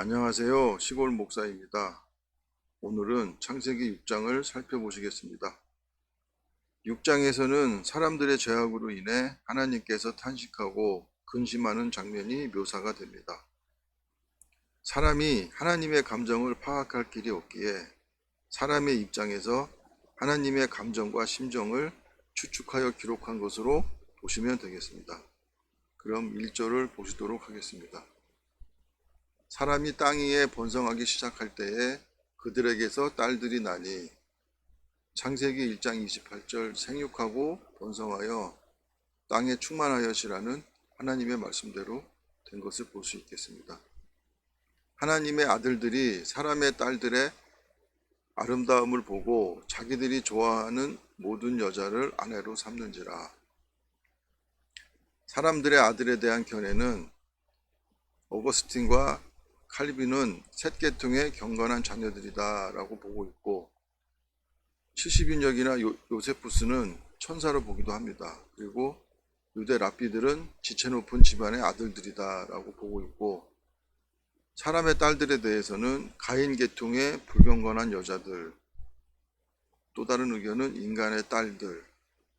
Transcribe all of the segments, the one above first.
안녕하세요. 시골 목사입니다. 오늘은 창세기 6장을 살펴보시겠습니다. 6장에서는 사람들의 죄악으로 인해 하나님께서 탄식하고 근심하는 장면이 묘사가 됩니다. 사람이 하나님의 감정을 파악할 길이 없기에 사람의 입장에서 하나님의 감정과 심정을 추측하여 기록한 것으로 보시면 되겠습니다. 그럼 1절을 보시도록 하겠습니다. 사람이 땅 위에 번성하기 시작할 때에 그들에게서 딸들이 나니. 창세기 1장 28절 생육하고 번성하여 땅에 충만하여시라는 하나님의 말씀대로 된 것을 볼 수 있겠습니다. 하나님의 아들들이 사람의 딸들의 아름다움을 보고 자기들이 좋아하는 모든 여자를 아내로 삼는지라. 사람들의 아들에 대한 견해는 어거스틴과 칼빈은 셋 계통의 경건한 자녀들이다 라고 보고 있고, 70인역이나 요세푸스는 천사로 보기도 합니다. 그리고 유대 랍비들은 지체 높은 집안의 아들들이다 라고 보고 있고, 사람의 딸들에 대해서는 가인 계통의 불경건한 여자들, 또 다른 의견은 인간의 딸들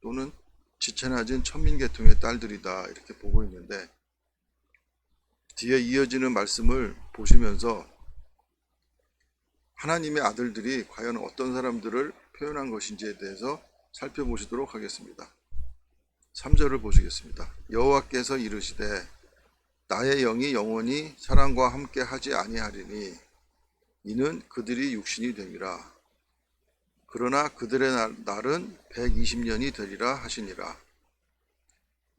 또는 지체 낮은 천민 계통의 딸들이다 이렇게 보고 있는데, 뒤에 이어지는 말씀을 보시면서 하나님의 아들들이 과연 어떤 사람들을 표현한 것인지에 대해서 살펴보시도록 하겠습니다. 3절을 보시겠습니다. 여호와께서 이르시되 나의 영이 영원히 사람과 함께 하지 아니하리니 이는 그들이 육신이 됨이라. 그러나 그들의 날은 120년이 되리라 하시니라.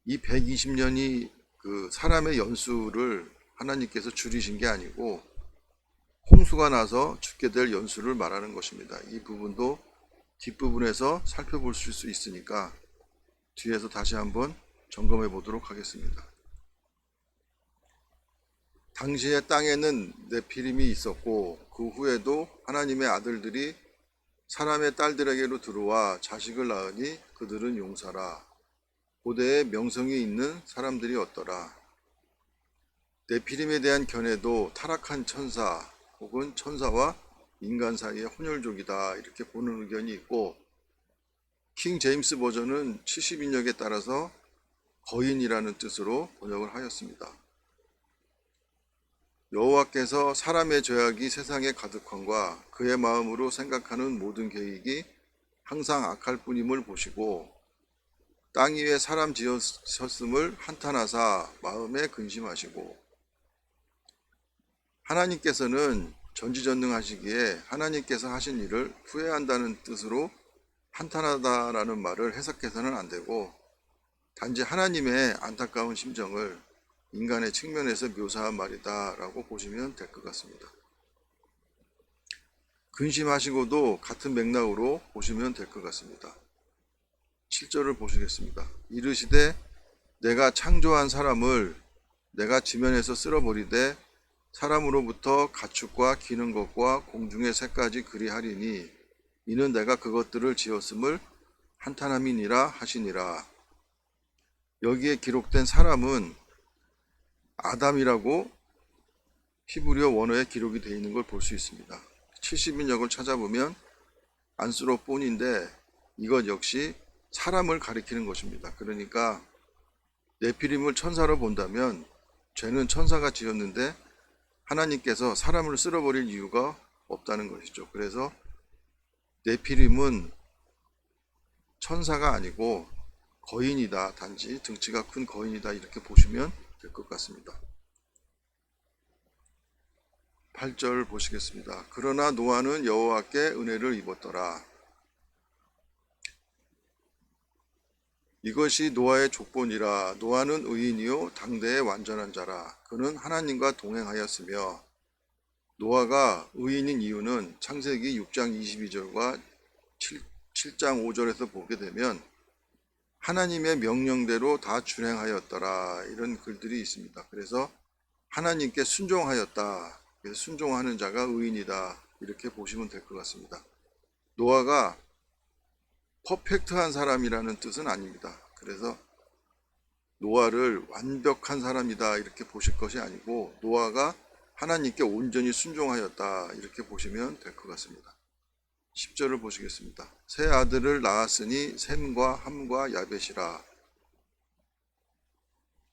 이 120년이 그 사람의 연수를 하나님께서 줄이신 게 아니고 홍수가 나서 죽게 될 연수를 말하는 것입니다. 이 부분도 뒷부분에서 살펴볼 수 있으니까 뒤에서 다시 한번 점검해 보도록 하겠습니다. 당시에 땅에는 네피림이 있었고 그 후에도 하나님의 아들들이 사람의 딸들에게로 들어와 자식을 낳으니 그들은 용사라. 고대에 명성이 있는 사람들이었더라. 네피림에 대한 견해도 타락한 천사 혹은 천사와 인간 사이의 혼혈족이다 이렇게 보는 의견이 있고, 킹 제임스 버전은 70인역에 따라서 거인이라는 뜻으로 번역을 하였습니다. 여호와께서 사람의 죄악이 세상에 가득함과 그의 마음으로 생각하는 모든 계획이 항상 악할 뿐임을 보시고 땅 위에 사람 지으셨음을 한탄하사 마음에 근심하시고, 하나님께서는 전지전능하시기에 하나님께서 하신 일을 후회한다는 뜻으로 한탄하다라는 말을 해석해서는 안 되고, 단지 하나님의 안타까운 심정을 인간의 측면에서 묘사한 말이다 라고 보시면 될 것 같습니다. 근심하시고도 같은 맥락으로 보시면 될 것 같습니다. 7절을 보시겠습니다. 이르시되 내가 창조한 사람을 내가 지면에서 쓸어버리되 사람으로부터 가축과 기는 것과 공중의 새까지 그리하리니 이는 내가 그것들을 지었음을 한탄함이니라 하시니라. 여기에 기록된 사람은 아담이라고 히브리어 원어에 기록이 되어 있는 걸 볼 수 있습니다. 70인역을 찾아보면 안스로폰인데 이것 역시 사람을 가리키는 것입니다. 그러니까 네피림을 천사로 본다면 죄는 천사가 지었는데 하나님께서 사람을 쓸어버릴 이유가 없다는 것이죠. 그래서 네피림은 천사가 아니고 거인이다, 단지 등치가 큰 거인이다 이렇게 보시면 될 것 같습니다. 8절 보시겠습니다. 그러나 노아는 여호와께 은혜를 입었더라. 이것이 노아의 족본이라. 노아는 의인이요 당대의 완전한 자라. 그는 하나님과 동행하였으며. 노아가 의인인 이유는 창세기 6장 22절과 7장 5절에서 보게 되면 하나님의 명령대로 다 준행하였더라 이런 글들이 있습니다. 그래서 하나님께 순종하였다. 그래서 순종하는 자가 의인이다 이렇게 보시면 될 것 같습니다. 노아가 퍼펙트한 사람이라는 뜻은 아닙니다. 그래서 노아를 완벽한 사람이다 이렇게 보실 것이 아니고, 노아가 하나님께 온전히 순종하였다 이렇게 보시면 될 것 같습니다. 10절을 보시겠습니다. 세 아들을 낳았으니 셈과 함과 야벳이라.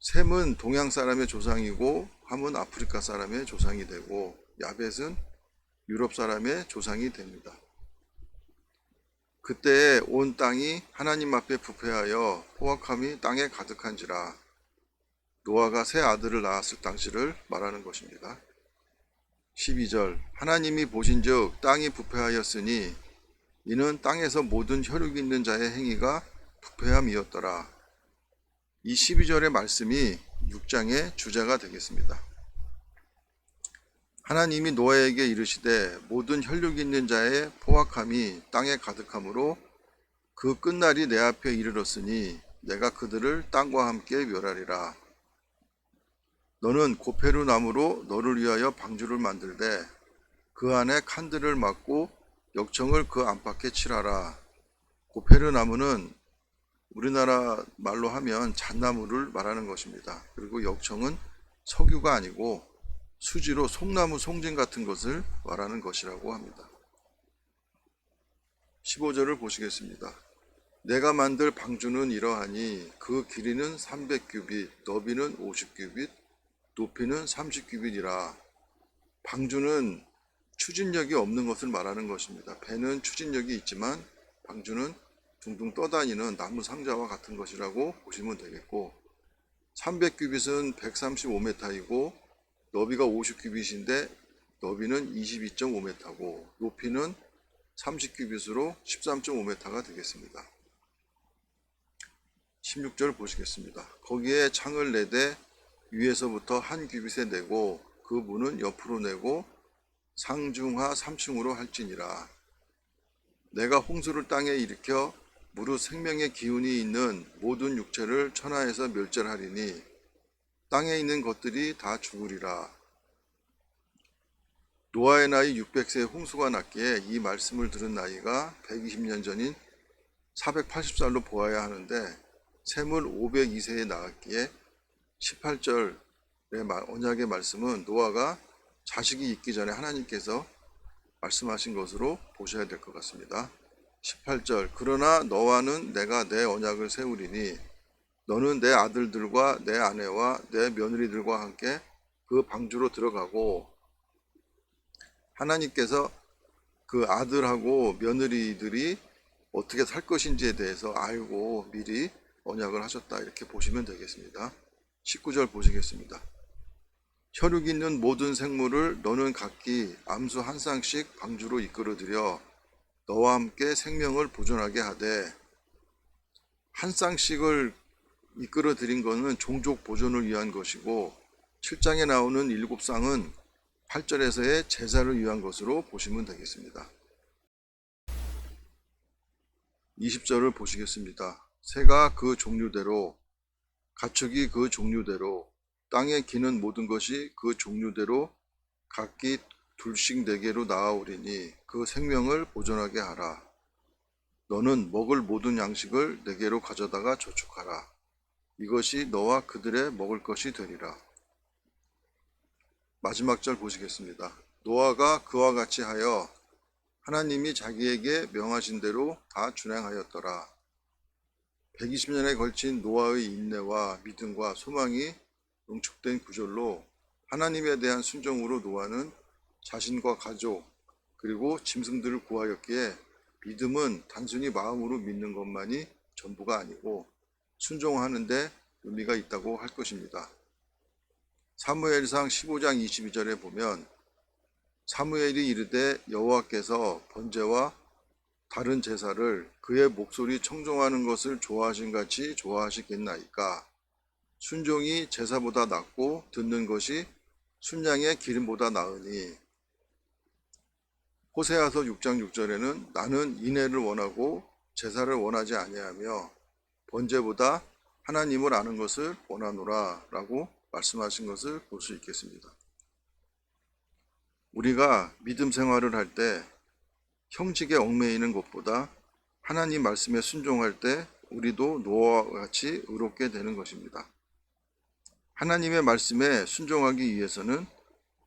셈은 동양 사람의 조상이고 함은 아프리카 사람의 조상이 되고 야벳은 유럽 사람의 조상이 됩니다. 그때 온 땅이 하나님 앞에 부패하여 포악함이 땅에 가득한지라. 노아가 세 아들을 낳았을 당시를 말하는 것입니다. 12절 하나님이 보신즉 땅이 부패하였으니 이는 땅에서 모든 혈육 있는 자의 행위가 부패함이었더라. 이 12절의 말씀이 6장의 주제가 되겠습니다. 하나님이 노아에게 이르시되 모든 혈육 있는 자의 포악함이 땅에 가득하므로 그 끝날이 내 앞에 이르렀으니 내가 그들을 땅과 함께 멸하리라. 너는 고페루 나무로 너를 위하여 방주를 만들되 그 안에 칸들을 막고 역청을 그 안팎에 칠하라. 고페루 나무는 우리나라 말로 하면 잣나무를 말하는 것입니다. 그리고 역청은 석유가 아니고 수지로 송나무 송진 같은 것을 말하는 것이라고 합니다. 15절을 보시겠습니다. 내가 만들 방주는 이러하니 그 길이는 300규빗, 너비는 50규빗, 높이는 30규빗이라. 방주는 추진력이 없는 것을 말하는 것입니다. 배는 추진력이 있지만 방주는 둥둥 떠다니는 나무 상자와 같은 것이라고 보시면 되겠고, 300규빗은 135m이고 너비가 50규빗인데 너비는 22.5m고 높이는 30규빗으로 13.5m가 되겠습니다. 16절 보시겠습니다. 거기에 창을 내되 위에서부터 한 규빗에 내고 그 문은 옆으로 내고 상중하 3층으로 할지니라. 내가 홍수를 땅에 일으켜 무릇 생명의 기운이 있는 모든 육체를 천하에서 멸절하리니 땅에 있는 것들이 다 죽으리라. 노아의 나이 600세에 홍수가 났기에 이 말씀을 들은 나이가 120년 전인 480살로 보아야 하는데 셈을 502세에 낳았기에 18절의 언약의 말씀은 노아가 자식이 있기 전에 하나님께서 말씀하신 것으로 보셔야 될 것 같습니다. 18절 그러나 너와는 내가 내 언약을 세우리니 너는 내 아들들과 내 아내와 내 며느리들과 함께 그 방주로 들어가고, 하나님께서 그 아들하고 며느리들이 어떻게 살 것인지에 대해서 알고 미리 언약을 하셨다 이렇게 보시면 되겠습니다. 19절 보시겠습니다. 혈육 있는 모든 생물을 너는 각기 암수 한 쌍씩 방주로 이끌어들여 너와 함께 생명을 보존하게 하되, 한 쌍씩을 이끌어 드린 것은 종족 보존을 위한 것이고 7장에 나오는 7쌍은 8절에서의 제사를 위한 것으로 보시면 되겠습니다. 20절을 보시겠습니다. 새가 그 종류대로, 가축이 그 종류대로, 땅에 기는 모든 것이 그 종류대로 각기 둘씩 네개로 나아오리니 그 생명을 보존하게 하라. 너는 먹을 모든 양식을 네개로 가져다가 저축하라. 이것이 너와 그들의 먹을 것이 되리라. 마지막 절 보시겠습니다. 노아가 그와 같이 하여 하나님이 자기에게 명하신 대로 다 준행하였더라. 120년에 걸친 노아의 인내와 믿음과 소망이 응축된 구절로 하나님에 대한 순종으로 노아는 자신과 가족 그리고 짐승들을 구하였기에 믿음은 단순히 마음으로 믿는 것만이 전부가 아니고 순종하는데 의미가 있다고 할 것입니다. 사무엘상 15장 22절에 보면 사무엘이 이르되 여호와께서 번제와 다른 제사를 그의 목소리 청종하는 것을 좋아하신 같이 좋아하시겠나이까. 순종이 제사보다 낫고 듣는 것이 순양의 기름보다 나으니. 호세아서 6장 6절에는 나는 인애를 원하고 제사를 원하지 아니하며 번제보다 하나님을 아는 것을 원하노라 라고 말씀하신 것을 볼 수 있겠습니다. 우리가 믿음 생활을 할 때 형식에 얽매이는 것보다 하나님 말씀에 순종할 때 우리도 노아와 같이 의롭게 되는 것입니다. 하나님의 말씀에 순종하기 위해서는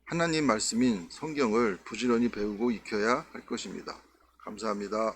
하나님 말씀인 성경을 부지런히 배우고 익혀야 할 것입니다. 감사합니다.